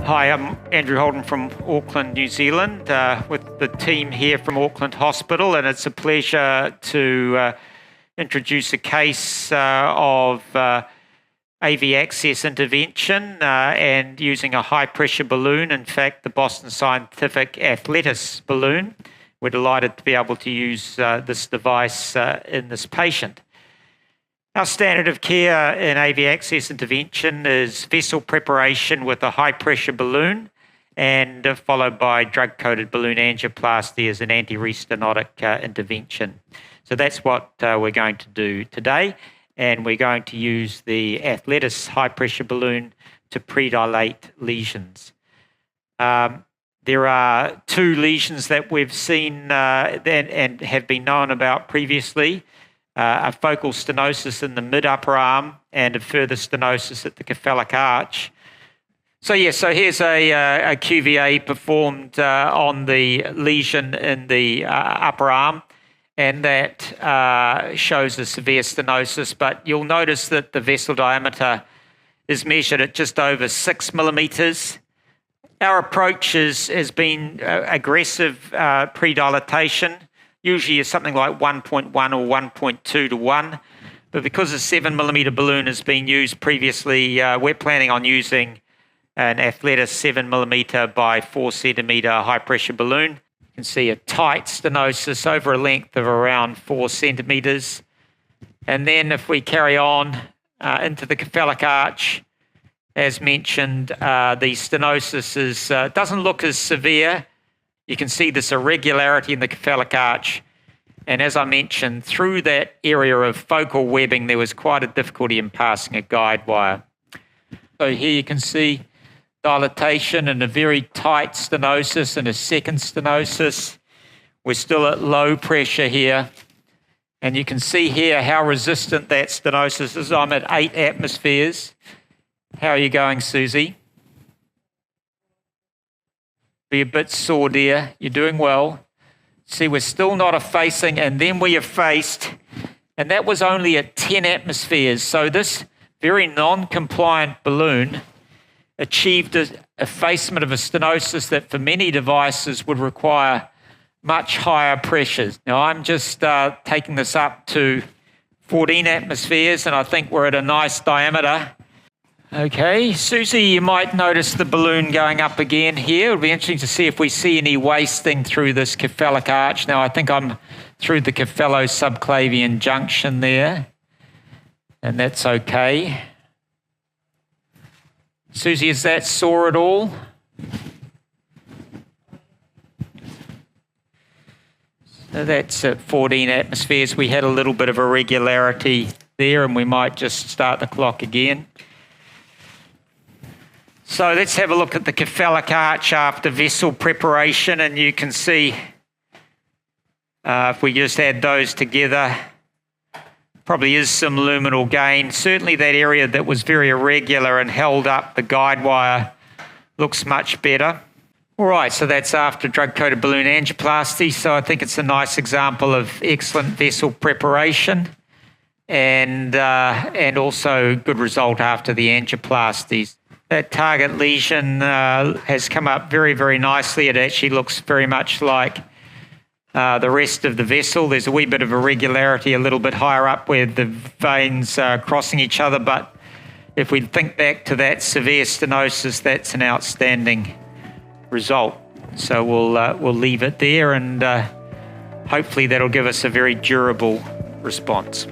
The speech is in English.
Hi, I'm Andrew Holden from Auckland, New Zealand, with the team here from Auckland Hospital, and it's a pleasure to introduce a case of AV access intervention and using a high-pressure balloon, in fact, the Boston Scientific Athletis balloon. We're delighted to be able to use this device in this patient. Our standard of care in AV access intervention is vessel preparation with a high-pressure balloon and followed by drug-coated balloon angioplasty as an anti-restenotic intervention. So that's what we're going to do today, and we're going to use the Athletis high-pressure balloon to predilate lesions. There are two lesions that we've seen and have been known about previously. A focal stenosis in the mid-upper arm and a further stenosis at the cephalic arch. So here's a QVA performed on the lesion in the upper arm, and that shows a severe stenosis, but you'll notice that the vessel diameter is measured at just over 6 millimeters. Our approach has been aggressive predilatation. Usually is something like 1.1 or 1.2 to 1. But because a 7 millimeter balloon has been used previously, we're planning on using an Athletis 7 millimeter by 4 centimeter high pressure balloon. You can see a tight stenosis over a length of around 4 centimeters. And then if we carry on into the cephalic arch, as mentioned, the stenosis doesn't look as severe. You can see this irregularity in the cephalic arch. And as I mentioned, through that area of focal webbing, there was quite a difficulty in passing a guide wire. So here you can see dilatation and a very tight stenosis and a second stenosis. We're still at low pressure here. And you can see here how resistant that stenosis is. I'm at 8 atmospheres. How are you going, Susie? Be a bit sore, dear. You're doing well. See, we're still not effacing, and then we effaced, and that was only at 10 atmospheres. So this very non-compliant balloon achieved an effacement of a stenosis that for many devices would require much higher pressures. Now, I'm just taking this up to 14 atmospheres, and I think we're at a nice diameter. Okay, Susie, you might notice the balloon going up again here. It'll be interesting to see if we see any wasting through this cephalic arch. Now, I think I'm through the cephalosubclavian junction there, and that's okay. Susie, is that sore at all? So that's at 14 atmospheres. We had a little bit of irregularity there, and we might just start the clock again. So let's have a look at the cephalic arch after vessel preparation, and you can see if we just add those together, probably is some luminal gain. Certainly that area that was very irregular and held up the guide wire looks much better. All right, so that's after drug-coated balloon angioplasty. So I think it's a nice example of excellent vessel preparation and also good result after the angioplasties. That target lesion has come up very, very nicely. It actually looks very much like the rest of the vessel. There's a wee bit of irregularity a little bit higher up where the veins are crossing each other, but if we think back to that severe stenosis, that's an outstanding result. So we'll leave it there, and hopefully that'll give us a very durable response.